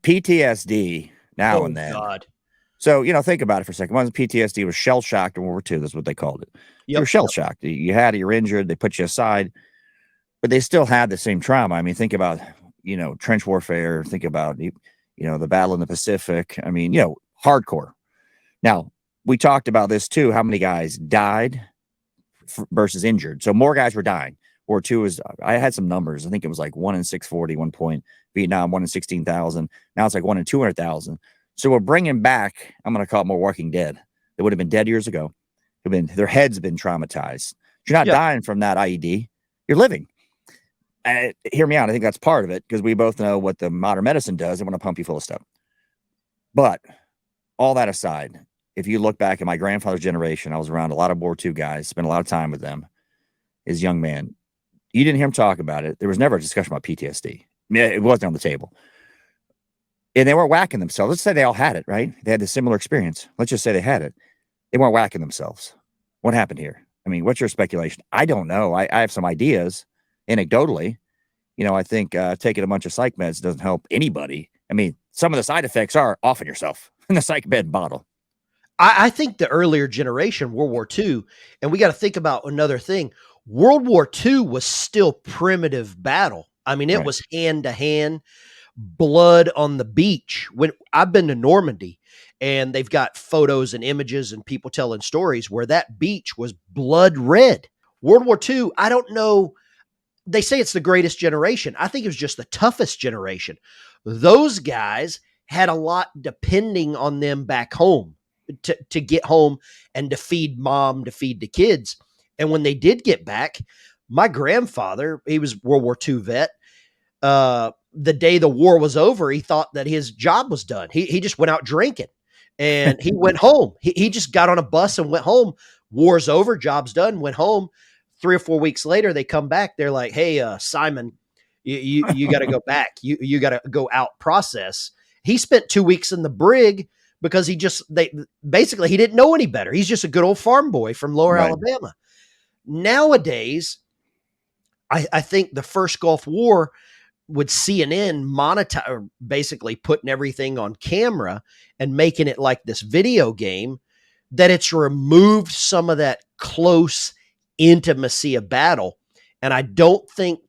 PTSD now Oh and then. God. So, think about it for a second. Once PTSD was shell shocked in World War II. That's what they called it. You were Yep. shell shocked. You had it, you're injured, they put you aside, but they still had the same trauma. I mean, think about, trench warfare, think about, the battle in the Pacific. I mean, hardcore. Now, we talked about this too, how many guys died versus injured. So more guys were dying. War II was, I had some numbers. I think it was like 1 in 640, 1 point. Vietnam, 1 in 16,000. Now it's like 1 in 200,000. So we're bringing back, I'm going to call it more Walking Dead. They would have been dead years ago. Their heads have been traumatized. You're not Yep. dying from that IED. You're living. Hear me out. I think that's part of it because we both know what the modern medicine does. They want to pump you full of stuff. But all that aside, if you look back at my grandfather's generation, I was around a lot of World War II guys, spent a lot of time with them as young man. You didn't hear him talk about it. There was never a discussion about PTSD. It wasn't on the table. And they weren't whacking themselves. Let's say they all had it, right? They had a similar experience. Let's just say they had it. They weren't whacking themselves. What happened here? I mean, what's your speculation? I don't know. I have some ideas anecdotally. I think taking a bunch of psych meds doesn't help anybody. I mean, some of the side effects are offing yourself in the psych med bottle. I think the earlier generation, World War II, and we got to think about another thing. World War II was still primitive battle. I mean, it was hand to hand, blood on the beach. When I've been to Normandy, and they've got photos and images and people telling stories where that beach was blood red. World War II, I don't know. They say it's the greatest generation. I think it was just the toughest generation. Those guys had a lot depending on them back home to get home and to feed mom, to feed the kids. And when they did get back, my grandfather, he was World War II vet. The day the war was over, he thought that his job was done. He just went out drinking and he went home. He just got on a bus and went home. War's over, job's done, went home. 3 or 4 weeks later, they come back. They're like, "Hey, Simon, you got to go back. You got to go out process." He spent 2 weeks in the brig because he didn't know any better. He's just a good old farm boy from Lower Alabama. Nowadays, I think the first Gulf War with CNN monetize, basically putting everything on camera and making it like this video game, that it's removed some of that close intimacy of battle. And I don't think,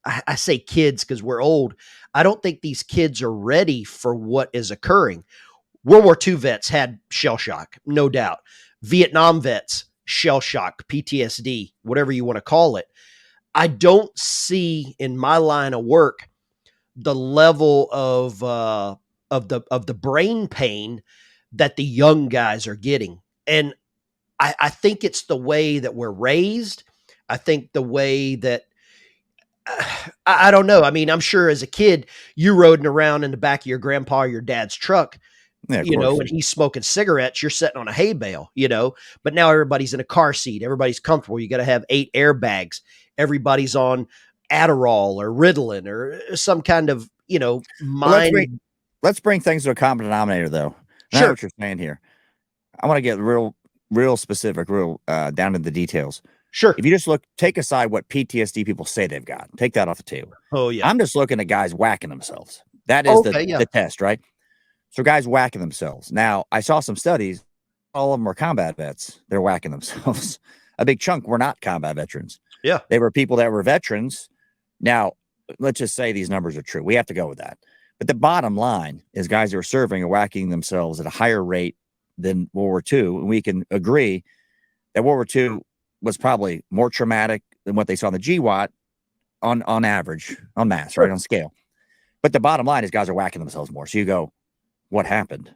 I say kids because we're old, I don't think these kids are ready for what is occurring. World War II vets had shell shock, no doubt. Vietnam vets, shell shock, PTSD, whatever you want to call it. I don't see in my line of work the level of the brain pain that the young guys are getting. And I think it's the way that we're raised. I think the way that I don't know. I mean, I'm sure as a kid, you roding around in the back of your grandpa or your dad's truck, and he's smoking cigarettes, you're sitting on a hay bale, but now everybody's in a car seat. Everybody's comfortable. You got to have 8 airbags. Everybody's on Adderall or Ritalin or some kind of, mind. Let's bring things to a common denominator though. Sure. What you're saying here. I want to get real specific, down to the details. Sure. If you just take aside what PTSD people say they've got, take that off the table. Oh yeah. I'm just looking at guys whacking themselves. That is the test, right? So guys whacking themselves. Now, I saw some studies. All of them were combat vets. They're whacking themselves. A big chunk were not combat veterans. Yeah. They were people that were veterans. Now, let's just say these numbers are true. We have to go with that. But the bottom line is guys who are serving are whacking themselves at a higher rate than World War II. And we can agree that World War II was probably more traumatic than what they saw in the GWAT on average, on mass, right, on scale. But the bottom line is guys are whacking themselves more. So you go, what happened?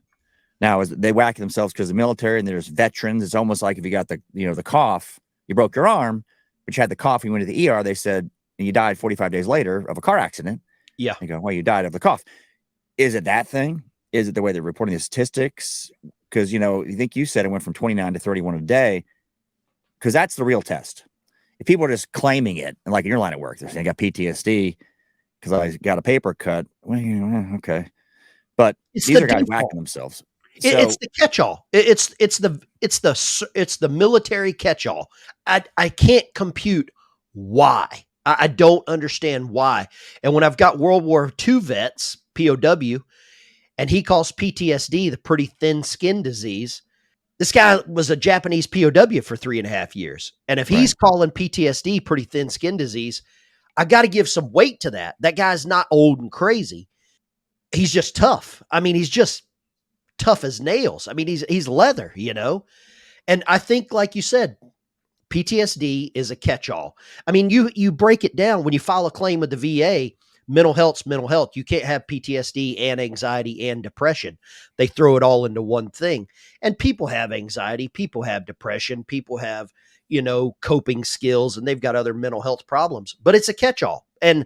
Now, is they whack themselves because of the military and there's veterans. It's almost like if you got the cough, you broke your arm, but you had the cough, you went to the ER, they said, and you died 45 days later of a car accident. Yeah. You go, well, you died of the cough. Is it that thing? Is it the way they're reporting the statistics? Because, you think you said it went from 29 to 31 a day. Because that's the real test. If people are just claiming it, and like in your line of work, they're saying I got PTSD because I got a paper cut. Well, okay. But these are guys whacking themselves. It's the catch-all. It's the military catch-all. I can't compute why. I don't understand why. And when I've got World War II vets, POW, and he calls PTSD the pretty thin skin disease. This guy was a Japanese POW for 3.5 years. And if he's Right. calling PTSD pretty thin skin disease, I got to give some weight to that. That guy's not old and crazy. He's just tough. I mean, he's just tough as nails. I mean, he's leather, you know? And I think, like you said, PTSD is a catch-all. I mean, you break it down when you file a claim with the VA, mental health's mental health. You can't have PTSD and anxiety and depression. They throw it all into one thing. And people have anxiety, people have depression, people have, coping skills, and they've got other mental health problems. But it's a catch-all. And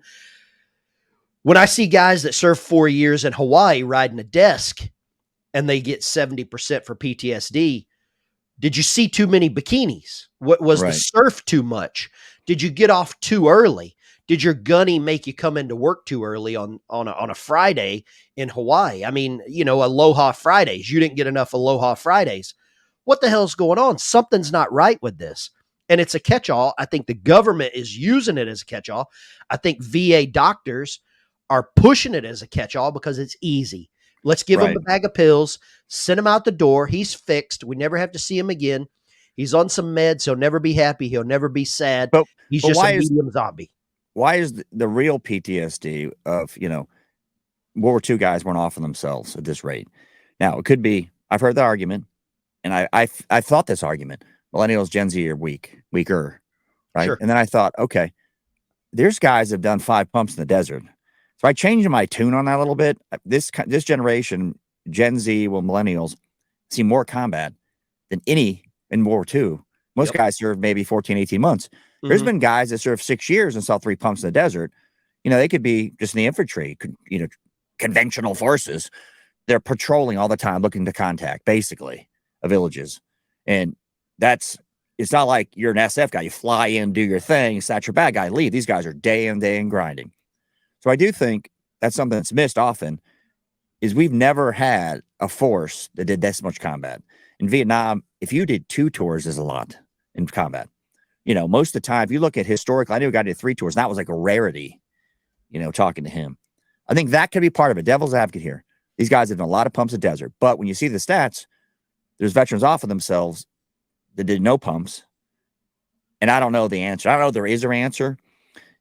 when I see guys that serve 4 years in Hawaii riding a desk and they get 70% for PTSD, did you see too many bikinis? What was the Right. surf too much? Did you get off too early? Did your gunny make you come into work too early on a Friday in Hawaii? I mean, Aloha Fridays. You didn't get enough Aloha Fridays. What the hell's going on? Something's not right with this. And it's a catch-all. I think the government is using it as a catch-all. I think VA doctors are pushing it as a catch-all because it's easy. Let's give him Right. a bag of pills, send him out the door. He's fixed. We never have to see him again. He's on some meds. He'll never be happy. He'll never be sad. But He's but just a why is medium zombie. the real PTSD of, World War II guys weren't off of themselves at this rate? Now, it could be, I've heard the argument, and I thought this argument, millennials, Gen Z are weaker, right? Sure. And then I thought, okay, there's guys that have done 5 pumps in the desert. So I changed my tune on that a little bit. This generation, Gen Z, millennials, see more combat than any in World War II. Most Yep. guys served maybe 14, 18 months. There's been guys that served 6 years and saw 3 pumps in the desert. They could be just in the infantry, conventional forces. They're patrolling all the time, looking to contact, basically, villages. And it's not like you're an SF guy. You fly in, do your thing, snatch your bad guy, leave. These guys are day in, day in grinding. So I do think that's something that's missed often, is we've never had a force that did this much combat. In Vietnam, if you did 2 tours is a lot in combat. Most of the time, if you look at historically, I knew a guy did 3 tours, and that was like a rarity, talking to him. I think that could be part of it. Devil's advocate here. These guys have done a lot of pumps in the desert, but when you see the stats, there's veterans off of themselves that did no pumps. And I don't know the answer. I don't know if there is an answer,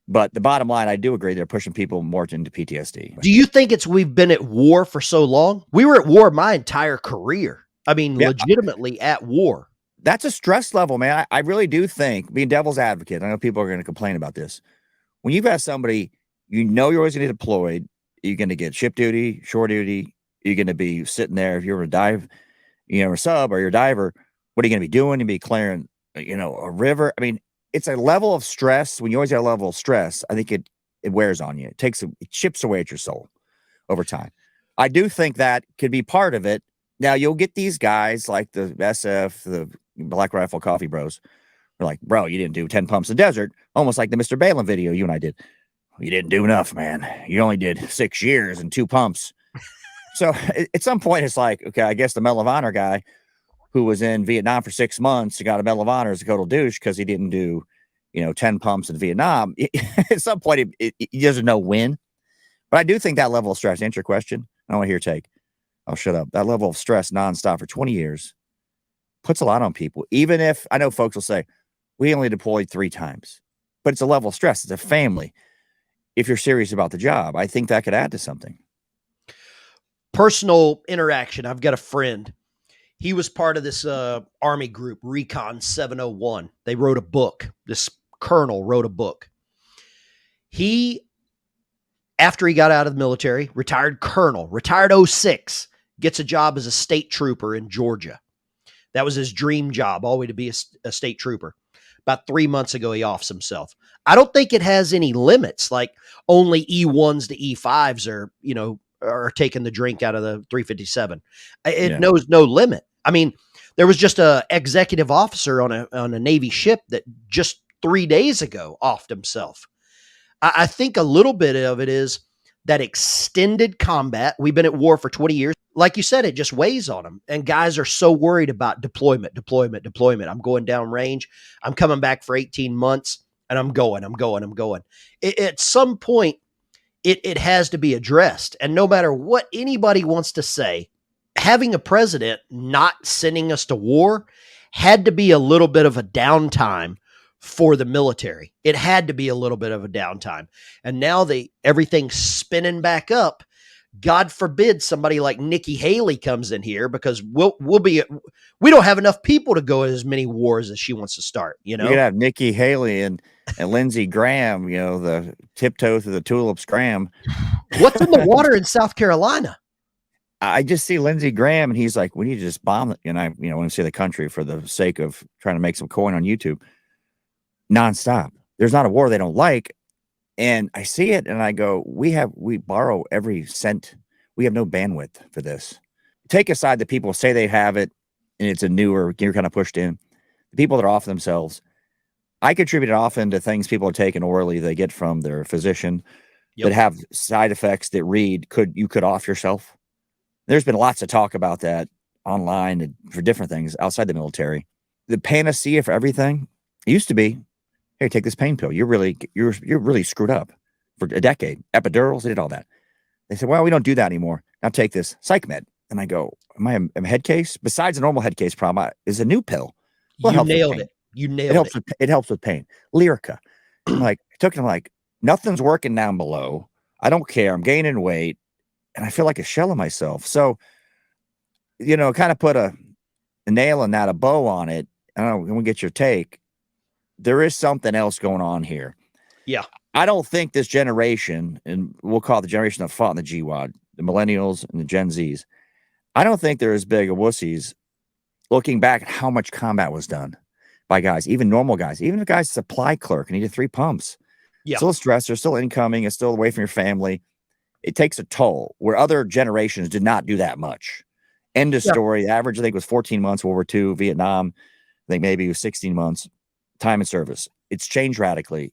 but the bottom line, I do agree they're pushing people more into PTSD. Do you think we've been at war for so long? We were at war my entire career. I mean, Yeah. legitimately at war. That's a stress level, man. I really do think, being devil's advocate, I know people are going to complain about this. When you've got somebody, you're always going to get deployed, you're going to get ship duty, shore duty, you're going to be sitting there. If you're a dive, a sub or you're a diver, what are you going to be doing? You'll be clearing, a river. I mean, it's a level of stress. When you always have a level of stress, I think it wears on you. It chips away at your soul over time. I do think that could be part of it. Now, you'll get these guys like the SF, the Black Rifle Coffee Bros. They're like, bro, you didn't do 10 pumps in the desert. Almost like the Mr. Balin video you and I did. You didn't do enough, man. You only did 6 years and 2 pumps. So at some point, it's like, okay, I guess the Medal of Honor guy who was in Vietnam for 6 months, got a Medal of Honor as a total douche because he didn't do, 10 pumps in Vietnam. At some point, he doesn't know when. But I do think that level of stress, to answer your question, I don't want to hear your take. I'll shut up. That level of stress nonstop for 20 years puts a lot on people. Even if, I know folks will say, we only deployed 3 times. But it's a level of stress. It's a family. If you're serious about the job, I think that could add to something. Personal interaction. I've got a friend. He was part of this Army group, Recon 701. They wrote a book. This colonel wrote a book. He, after he got out of the military, retired colonel, retired 06, gets a job as a state trooper in Georgia. That was his dream job, all the way to be a state trooper. About 3 months ago, he offs himself. I don't think it has any limits, like only E1s to E5s are taking the drink out of the 357. It knows no limit. I mean, there was just a executive officer on a Navy ship that just 3 days ago offed himself. I think a little bit of it is that extended combat. We've been at war for 20 years. Like you said, it just weighs on them. And guys are so worried about deployment. I'm going down range. I'm coming back for 18 months and I'm going. At some point, it has to be addressed. And no matter what anybody wants to say, having a president not sending us to war had to be a little bit of a downtime for the military. It had to be a little bit of a downtime. And now everything's spinning back up. God forbid somebody like Nikki Haley comes in here, because we don't have enough people to go as many wars as she wants to start, you We could know? have Nikki Haley and Lindsey Graham, the tiptoe through the tulips Graham. What's in the water in South Carolina? I just see Lindsey Graham, and he's like, "We need to just bomb it." And I, want to say the country for the sake of trying to make some coin on YouTube, nonstop. There's not a war they don't like, and I see it, and I go, "We borrow every cent. We have no bandwidth for this." Take aside the people say they have it, and it's a newer, you're kind of pushed in. The people that are off themselves, I contribute it often to things people are taking orally they get from their physician that have side effects that you could off yourself. There's been lots of talk about that online and for different things outside the military. The panacea for everything used to be, "Hey, take this pain pill. You're really screwed up." For a decade, epidurals, they did all that. They said, "Well, we don't do that anymore. Now take this psych med." And I go, "Am I a head case? Besides a normal head case problem, is a new pill. Well, it You helps with nailed pain. it. You It nailed helps it. with it helps with pain. Lyrica." I'm like, I took it. I'm like, nothing's working down below. I don't care. I'm gaining weight, and I feel like a shell of myself. So, kind of put a nail in that, a bow on it. I don't know. I'm gonna get your take. There is something else going on here. Yeah. I don't think this generation, and we'll call it the generation that fought in the GWAD, the millennials and the Gen Zs, I don't think they're as big of wussies looking back at how much combat was done by guys, even normal guys, even a guy's supply clerk and needed 3 pumps. Yeah. Still a stressor, still incoming, it's still away from your family. It takes a toll where other generations did not do that much. End of Yeah. story. The average, I think, was 14 months, World War II, Vietnam. I think maybe it was 16 months time in service. It's changed radically.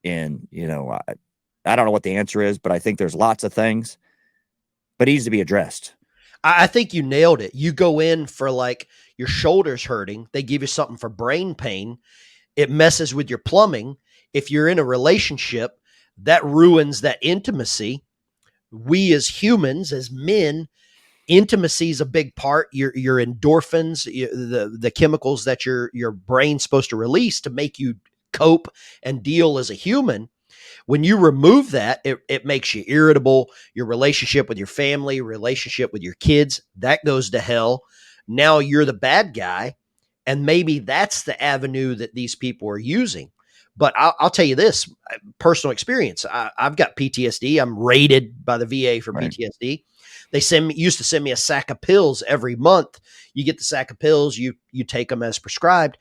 And, I don't know what the answer is, but I think there's lots of things, but it needs to be addressed. I think you nailed it. You go in for like your shoulders hurting, they give you something for brain pain. It messes with your plumbing. If you're in a relationship, that ruins that intimacy. We as humans, as men, intimacy is a big part. Your endorphins, the chemicals that your brain's supposed to release to make you cope and deal as a human. When you remove that, it makes you irritable. Your relationship with your family, relationship with your kids, that goes to hell. Now you're the bad guy. And maybe that's the avenue that these people are using. But I'll tell you this personal experience. I've got PTSD. I'm rated by the VA for Right. PTSD. They used to send me a sack of pills every month. You get the sack of pills, you take them as prescribed.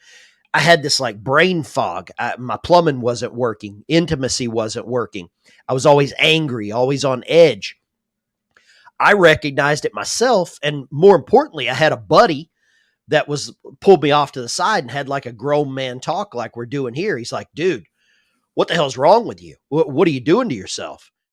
I had this like brain fog. My plumbing wasn't working. Intimacy wasn't working. I was always angry, always on edge. I recognized it myself. And more importantly, I had a buddy that was pulled me off to the side and had like a grown man talk like we're doing here. He's like, dude, what the hell's wrong with you? What are you doing to yourself?